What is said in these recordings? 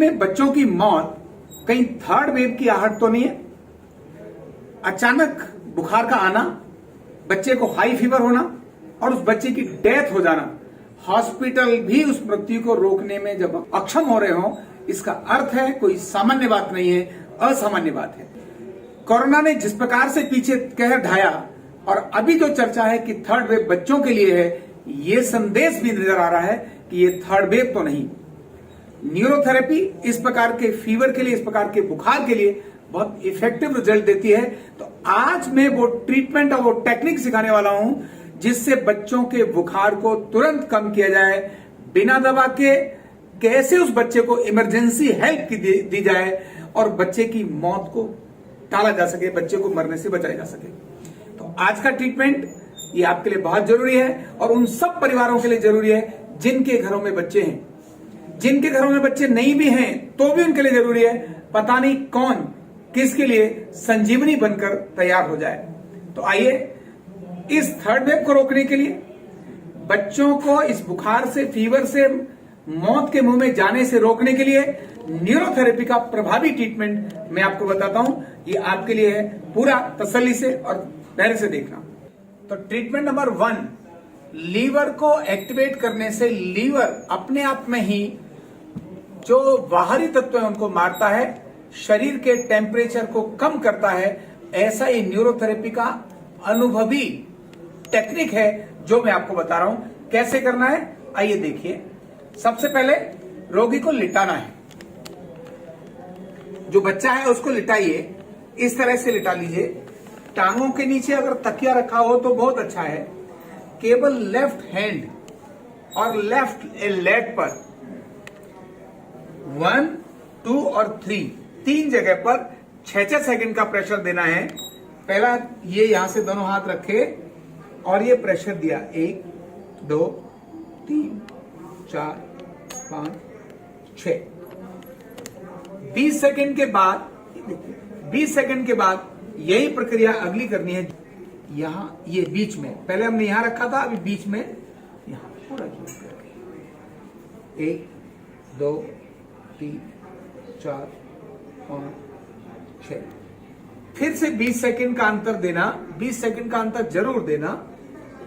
में बच्चों की मौत कहीं थर्ड वेव की आहट तो नहीं है? अचानक बुखार का आना, बच्चे को हाई फीवर होना और उस बच्चे की डेथ हो जाना, हॉस्पिटल भी उस मृत्यु को रोकने में जब अक्षम हो रहे हो, इसका अर्थ है कोई सामान्य बात नहीं है, असामान्य बात है। कोरोना ने जिस प्रकार से पीछे कहर ढाया और अभी जो चर्चा है कि थर्ड वेव बच्चों के लिए है, ये संदेश भी नजर आ रहा है कि ये थर्ड वेव तो नहीं। न्यूरोथेरेपी इस प्रकार के फीवर के लिए, इस प्रकार के बुखार के लिए बहुत इफेक्टिव रिजल्ट देती है। तो आज मैं वो ट्रीटमेंट और वो टेक्निक सिखाने वाला हूं जिससे बच्चों के बुखार को तुरंत कम किया जाए, बिना दवा के कैसे उस बच्चे को इमरजेंसी हेल्प की दी जाए और बच्चे की मौत को टाला जा सके, बच्चे को मरने से बचाया जा सके। तो आज का ट्रीटमेंट ये आपके लिए बहुत जरूरी है और उन सब परिवारों के लिए जरूरी है जिनके घरों में बच्चे हैं। जिनके घरों में बच्चे नहीं भी हैं तो भी उनके लिए जरूरी है। पता नहीं कौन किसके लिए संजीवनी बनकर तैयार हो जाए। तो आइए, इस थर्ड वेव को रोकने के लिए, बच्चों को इस बुखार से, फीवर से, मौत के मुंह में जाने से रोकने के लिए न्यूरोथेरेपी का प्रभावी ट्रीटमेंट मैं आपको बताता हूं। ये आपके लिए है, पूरा तसल्ली से और धैर्य से देखना। तो ट्रीटमेंट नंबर 1, लीवर को एक्टिवेट करने से लीवर अपने आप में ही जो बाहरी तत्व है उनको मारता है, शरीर के टेम्परेचर को कम करता है। ऐसा ही न्यूरोथेरेपी का अनुभवी टेक्निक है जो मैं आपको बता रहा हूं। कैसे करना है आइए देखिए। सबसे पहले रोगी को लिटाना है। जो बच्चा है उसको लिटाइए, इस तरह से लिटा लीजिए। टांगों के नीचे अगर तकिया रखा हो तो बहुत अच्छा है। केवल लेफ्ट हैंड और लेफ्ट लेग पर 1, 2 और 3 जगह पर 6-6 सेकंड का प्रेशर देना है। पहला ये यहां से दोनों हाथ रखे और ये प्रेशर दिया, 1, 2, 3, 4, 5, 6। 20 सेकंड के बाद 20 सेकंड के बाद यही प्रक्रिया अगली करनी है। यहां ये बीच में, पहले हमने यहां रखा था, अभी बीच में यहां पूरा 1, 2, 3, 4, 5, 6। फिर से 20 सेकंड का अंतर देना, 20 सेकंड का अंतर जरूर देना।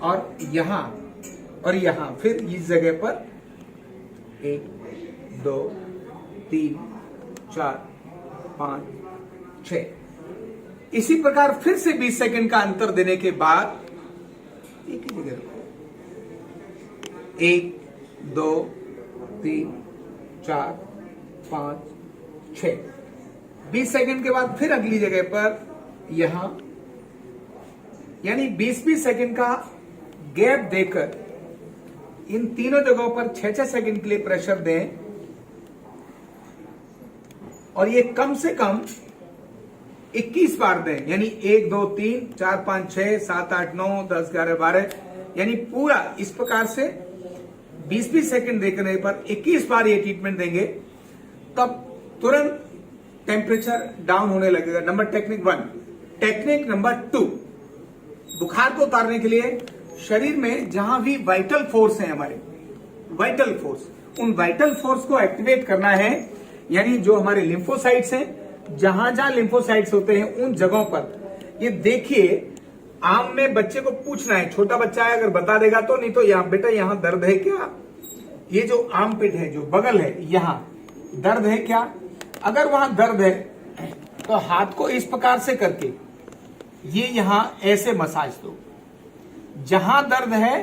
और यहां और यहां फिर इस जगह पर 1, 2, 3, 4, 5, 6। इसी प्रकार फिर से 20 सेकंड का अंतर देने के बाद एक ही जगह रखो, 1, 2, 3, 4, 5, 6। 20 सेकंड के बाद फिर अगली जगह पर यहां, यानी 20-20 सेकंड का गैप देकर इन तीनों जगहों पर 6-6 सेकंड के लिए प्रेशर दें। और ये कम से कम 21 बार दें, यानी 1, 2, 3, 4, 5, 6, 7, 8, 9, 10, 11, 12, यानी पूरा इस प्रकार से 20-20 सेकंड देखने पर 21 बार ये ट्रीटमेंट देंगे, तब तुरंत टेम्परेचर डाउन होने लगेगा। Number technique 1। टेक्निक नंबर 2, बुखार को उतारने के लिए शरीर में जहां भी वाइटल फोर्स है, हमारे वाइटल फोर्स, उन वाइटल फोर्स को एक्टिवेट करना है। यानी जो हमारे लिम्फोसाइट्स हैं, जहां जहां लिम्फोसाइट्स होते हैं उन जगहों पर ये देखिए। आम में बच्चे को पूछना है, छोटा बच्चा है अगर बता देगा तो, नहीं तो यहां बेटा यहां दर्द है क्या, ये जो आर्म पिट है, जो बगल है, यहां दर्द है क्या। अगर वहां दर्द है तो हाथ को इस प्रकार से करके ये यहां ऐसे मसाज दो। जहां दर्द है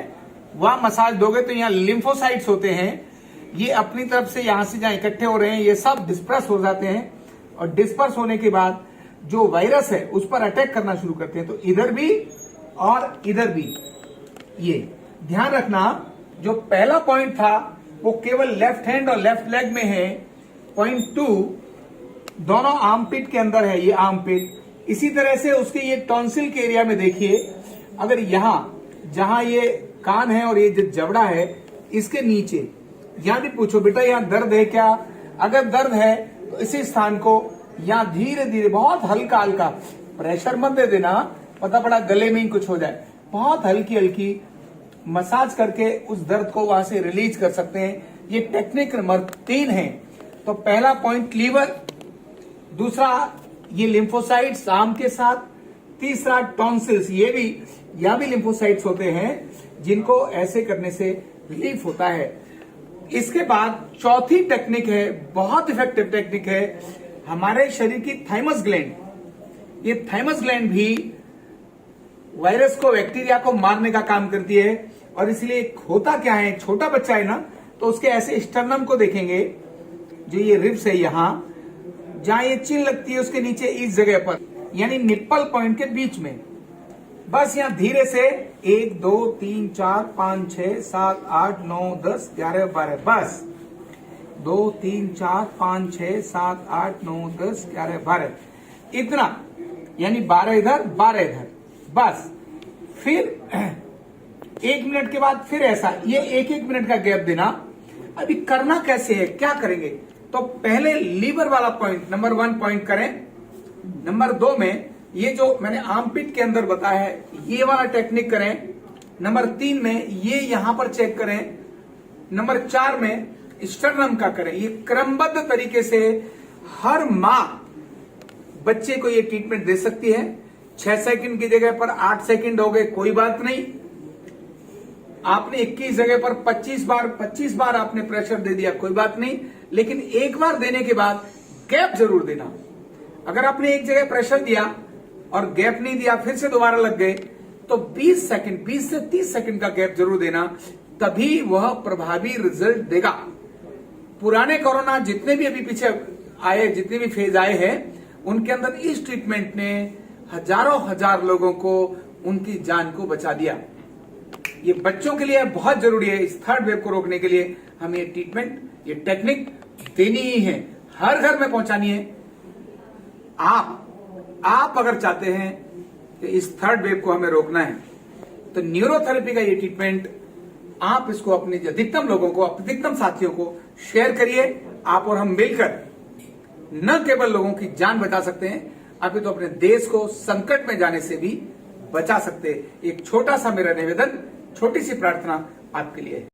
वहां मसाज दोगे तो यहां लिम्फोसाइट्स होते हैं, ये अपनी तरफ से यहां से जहां इकट्ठे हो रहे हैं ये सब डिस्पर्स हो जाते हैं। और डिस्पर्स होने के बाद जो वायरस है उस पर अटैक करना शुरू करते हैं। तो इधर भी और इधर भी, ये ध्यान रखना। जो पहला पॉइंट था वो केवल लेफ्ट हैंड और लेफ्ट लेग में है। पॉइंट 2 दोनों आर्मपिट के अंदर है, ये आर्मपिट। इसी तरह से उसके ये टॉन्सिल के एरिया में देखिए, अगर यहां जहां ये कान है और ये जो जबड़ा है इसके नीचे, यहां भी पूछो बेटा यहां दर्द है क्या। अगर दर्द है तो इसी स्थान को यहां धीरे धीरे, बहुत हल्का हल्का, प्रेशर मत दे देना, पता पड़ा गले में ही कुछ हो जाए, बहुत हल्की हल्की मसाज करके उस दर्द को वहां से रिलीज कर सकते हैं। ये टेक्निक नंबर 3 है। तो पहला पॉइंट लीवर, दूसरा ये लिम्फोसाइट्स आम के साथ, तीसरा टॉन्सिल्स, यह भी लिम्फोसाइट्स होते हैं जिनको ऐसे करने से रिलीफ होता है। इसके बाद चौथी टेक्निक है, बहुत इफेक्टिव टेक्निक है, हमारे शरीर की थाइमस ग्लैंड। ये थाइमस ग्लैंड भी वायरस को, बैक्टीरिया को मारने का काम करती है। और इसलिए होता क्या है, छोटा बच्चा है ना, तो उसके ऐसे स्टर्नम को देखेंगे, जो ये रिब्स है यहां, जहां ये चिन लगती है उसके नीचे इस जगह पर, यानी निप्पल पॉइंट के बीच में, बस यहां धीरे से 1 2 3 4 5 6 7 8 9 10 11 12, बस 2 3 4 5 6 7 8 9 10 11 12, इतना, यानी 12 इधर 12 इधर, बस। फिर 1 मिनट के बाद फिर ऐसा, ये 1-1 मिनट का गैप देना। अभी करना कैसे है, क्या करेंगे, तो पहले लीवर वाला पॉइंट नंबर 1 पॉइंट करें। नंबर 2 में ये जो मैंने आर्मपिट के अंदर बताया है, ये वाला टेक्निक करें। नंबर 3 में ये यहां पर चेक करें। नंबर 4 में स्टर्नम का करें। ये क्रमबद्ध तरीके से हर मां बच्चे को ये ट्रीटमेंट दे सकती है। 6 सेकंड की जगह पर 8 सेकंड हो गए, कोई बात नहीं। आपने 21 जगह पर 25 बार आपने प्रेशर दे दिया, कोई बात नहीं। लेकिन एक बार देने के बाद गैप जरूर देना। अगर आपने एक जगह प्रेशर दिया और गैप नहीं दिया, फिर से दोबारा लग गए, तो 20 से 30 सेकंड का गैप जरूर देना, तभी वह प्रभावी रिजल्ट देगा। पुराने कोरोना जितने भी अभी पीछे आए, जितने भी फेज आए हैं, उनके अंदर इस ट्रीटमेंट ने हजारों हजार लोगों को उनकी जान को बचा दिया। ये बच्चों के लिए बहुत जरूरी है। इस थर्ड वेव को रोकने के लिए हमें ये ट्रीटमेंट, ये टेक्निक देनी ही है, हर घर में पहुंचानी है। आप अगर चाहते हैं कि इस थर्ड वेव को हमें रोकना है, तो न्यूरोथेरेपी का ये ट्रीटमेंट आप इसको अपने अधिकतम लोगों को, अधिकतम साथियों को शेयर करिए। आप और हम मिलकर न केवल लोगों की जान बचा सकते हैं, अभी तो अपने देश को संकट में जाने से भी बचा सकते हैं। एक छोटा सा मेरा निवेदन, छोटी सी प्रार्थना आपके लिए है।